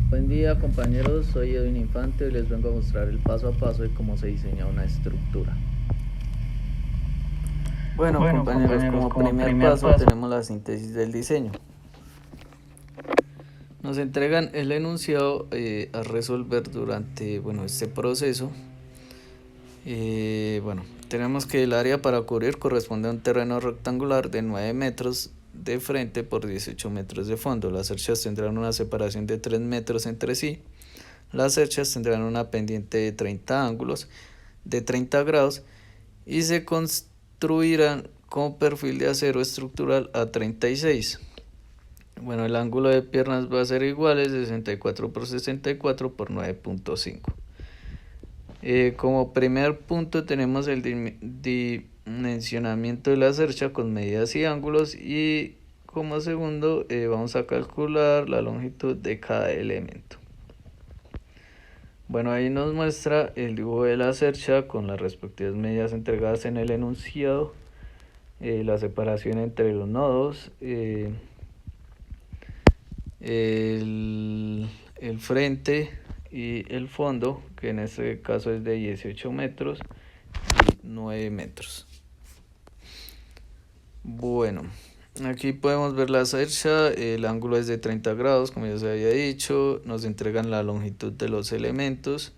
Buen día compañeros, soy Edwin Infante y les vengo a mostrar el paso a paso de cómo se diseña una estructura. Bueno Bueno, compañeros, compañeros, como como primer primer paso paso, tenemos la síntesis del diseño. Nos entregan el enunciado a resolver durante este proceso. Tenemos que el área para cubrir corresponde a un terreno rectangular de 9 metros de frente por 18 metros de fondo. Las cerchas tendrán una separación de 3 metros entre sí. Las cerchas tendrán una pendiente de 30 ángulos de 30 grados y se construirán con perfil de acero estructural a 36. Bueno, el ángulo de piernas va a ser igual, es 64 por 64 por 9.5. Como primer punto tenemos el dimensionamiento de la cercha con medidas y ángulos, y como segundo vamos a calcular la longitud de cada elemento. Bueno, ahí nos muestra el dibujo de la cercha con las respectivas medidas entregadas en el enunciado, la separación entre los nodos, el frente y el fondo, que en este caso es de 18 metros y 9 metros. Bueno, aquí podemos ver la cercha, el ángulo es de 30 grados, como ya se había dicho, nos entregan la longitud de los elementos.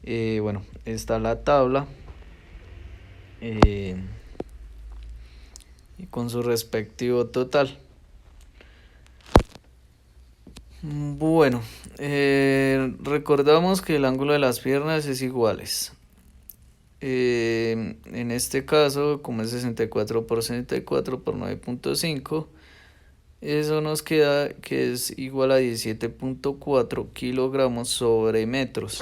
Bueno, está la tabla y con su respectivo total. Bueno, recordamos que el ángulo de las piernas es iguales. En este caso, como es 64 por 64 por 9.5, eso nos queda que es igual a 17.4 kilogramos sobre metros.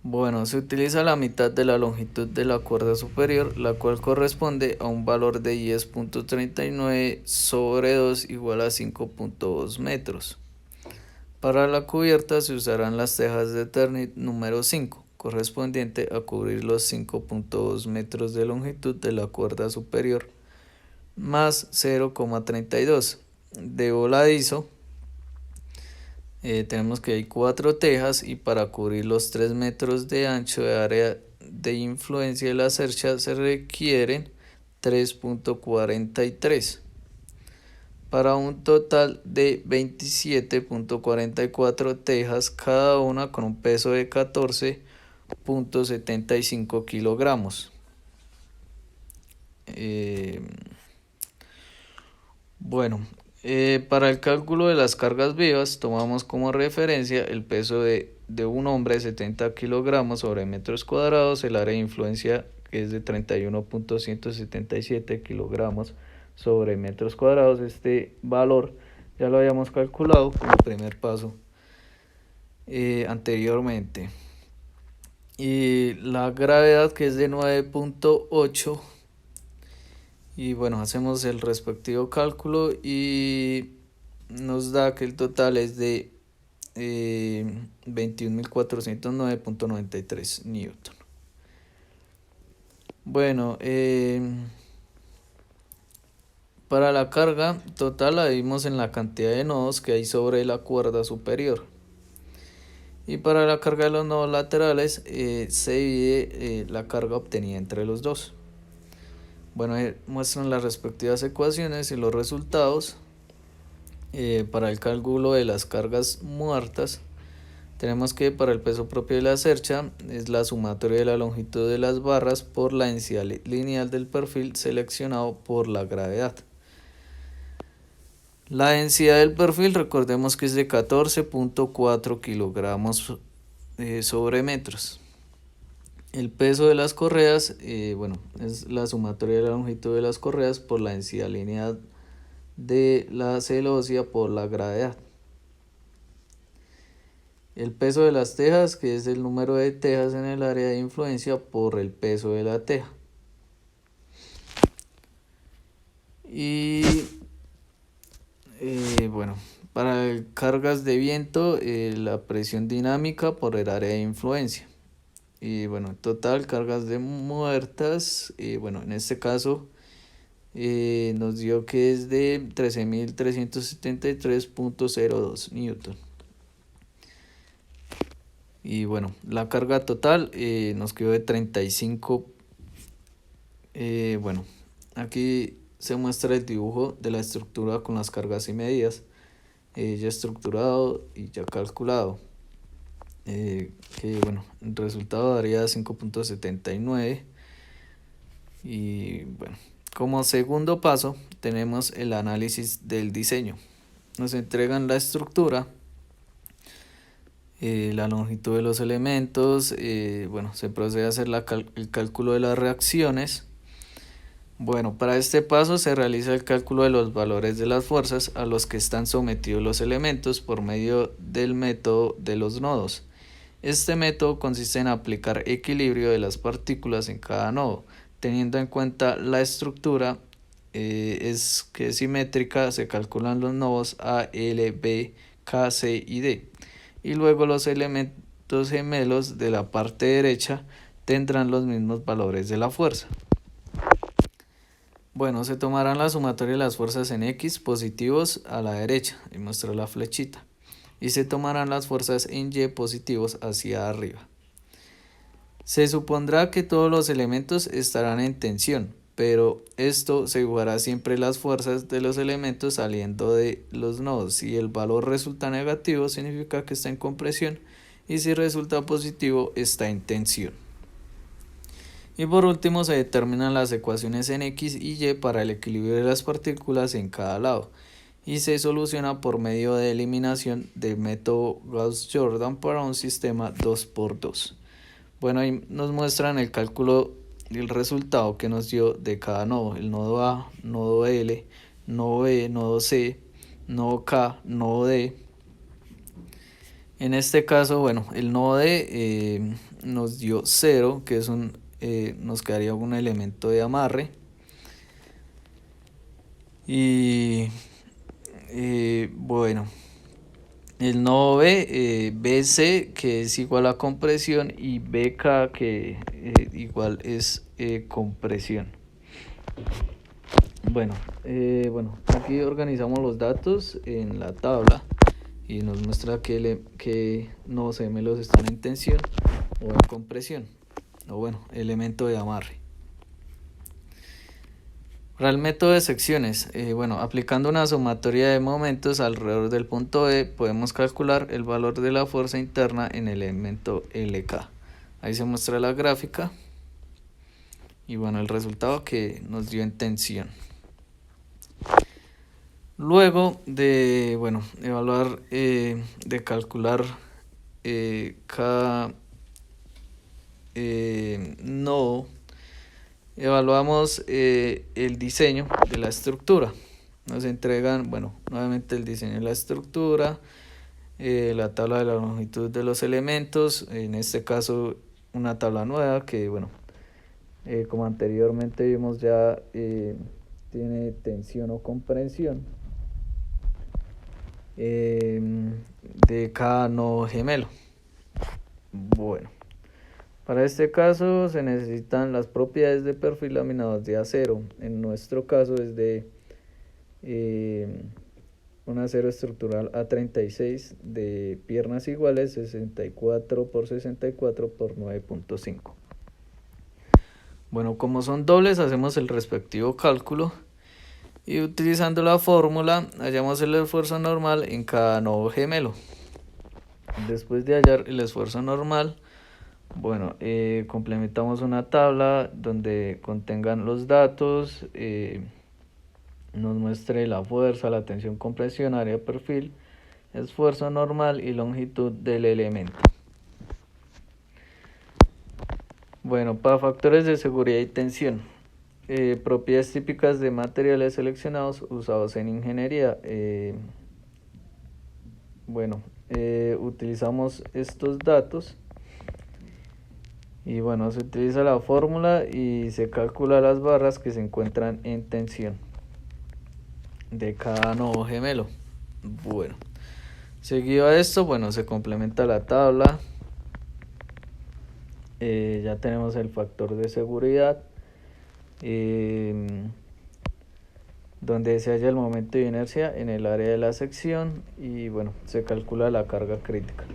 Bueno, se utiliza la mitad de la longitud de la cuerda superior, la cual corresponde a un valor de 10.39 sobre 2 igual a 5.2 metros. Para la cubierta se usarán las tejas de Eternit número 5, correspondiente a cubrir los 5.2 metros de longitud de la cuerda superior, más 0,32 de voladizo. Tenemos que hay 4 tejas, y para cubrir los 3 metros de ancho de área de influencia de la cercha se requieren 3.43 para un total de 27.44 tejas, cada una con un peso de 14.75 kilogramos. Bueno, para el cálculo de las cargas vivas tomamos como referencia el peso de un hombre de 70 kilogramos sobre metros cuadrados, el área de influencia que es de 31.177 kilogramos sobre metros cuadrados. Este valor ya lo habíamos calculado como primer paso anteriormente. Y la gravedad, que es de 9.8. Y bueno, hacemos el respectivo cálculo y nos da que el total es de 21.409.93 newton. Bueno, para la carga total la dividimos en la cantidad de nodos que hay sobre la cuerda superior. Y para la carga de los nodos laterales se divide la carga obtenida entre los dos. Bueno, muestran las respectivas ecuaciones y los resultados. Para el cálculo de las cargas muertas, tenemos que para el peso propio de la cercha es la sumatoria de la longitud de las barras por la densidad lineal del perfil seleccionado por la gravedad. La densidad del perfil, recordemos que es de 14.4 kilogramos sobre metros. El peso de las correas, es la sumatoria de la longitud de las correas por la densidad lineal de la celosía por la gravedad. El peso de las tejas, que es el número de tejas en el área de influencia por el peso de la teja. Y para cargas de viento, la presión dinámica por el área de influencia. Y total cargas de muertas, en este caso nos dio que es de 13.373.02 newton. Y bueno, la carga total nos quedó de 35. Bueno, aquí se muestra el dibujo de la estructura con las cargas y medidas, ya estructurado y ya calculado. Que bueno, el resultado daría 5.79. Y bueno, como segundo paso tenemos el análisis del diseño. Nos entregan la estructura, la longitud de los elementos, bueno, se procede a hacer el cálculo de las reacciones. Bueno, para este paso se realiza el cálculo de los valores de las fuerzas a los que están sometidos los elementos por medio del método de los nodos. Este método consiste en aplicar equilibrio de las partículas en cada nodo, teniendo en cuenta la estructura que es simétrica. Se calculan los nodos A, L, B, K, C y D, y luego los elementos gemelos de la parte derecha tendrán los mismos valores de la fuerza. Bueno, se tomarán la sumatoria de las fuerzas en X positivos a la derecha, y muestra la flechita, y se tomarán las fuerzas en Y positivos hacia arriba. Se supondrá que todos los elementos estarán en tensión, pero esto se igualará siempre las fuerzas de los elementos saliendo de los nodos. Si el valor resulta negativo, significa que está en compresión, y si resulta positivo, está en tensión. Y por último se determinan las ecuaciones en X y Y para el equilibrio de las partículas en cada lado, y se soluciona por medio de eliminación del método Gauss-Jordan para un sistema 2×2. Bueno, ahí nos muestran el cálculo del resultado que nos dio de cada nodo: el nodo A, nodo L, nodo B, nodo C, nodo K, nodo D. En este caso, bueno, el nodo D nos dio 0, que es nos quedaría un elemento de amarre. Y bueno, el nodo B, BC, que es igual a compresión, y BK, que igual es compresión. Bueno, aquí organizamos los datos en la tabla y nos muestra que nodos gemelos están en tensión o en compresión, o bueno, elemento de amarre. Para el método de secciones, bueno, aplicando una sumatoria de momentos alrededor del punto E, podemos calcular el valor de la fuerza interna en el elemento LK. Ahí se muestra la gráfica y bueno, el resultado que nos dio en tensión. Luego de evaluar, de calcular cada nodo, evaluamos el diseño de la estructura. Nos entregan, nuevamente el diseño de la estructura, la tabla de la longitud de los elementos, en este caso una tabla nueva que, como anteriormente vimos, ya tiene tensión o comprensión de cada nodo gemelo. Bueno, para este caso se necesitan las propiedades de perfil laminados de acero. En nuestro caso es de un acero estructural A36 de piernas iguales, 64 por 64 por 9.5. Bueno, como son dobles, hacemos el respectivo cálculo y utilizando la fórmula hallamos el esfuerzo normal en cada nodo gemelo. Después de hallar el esfuerzo normal, complementamos una tabla donde contengan los datos, nos muestre la fuerza, la tensión, compresión, área de perfil, esfuerzo normal y longitud del elemento. Bueno, para factores de seguridad y tensión, propiedades típicas de materiales seleccionados usados en ingeniería. Utilizamos estos datos y se utiliza la fórmula y se calcula las barras que se encuentran en tensión de cada nodo gemelo. Seguido a esto, se complementa la tabla. Ya tenemos el factor de seguridad, donde se halla el momento de inercia en el área de la sección y bueno, se calcula la carga crítica.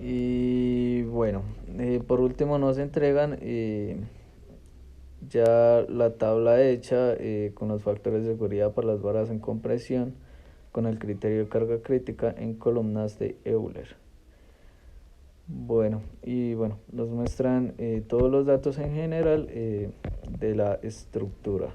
Y bueno, por último nos entregan ya la tabla hecha con los factores de seguridad para las varas en compresión con el criterio de carga crítica en columnas de Euler. Bueno, nos muestran todos los datos en general de la estructura.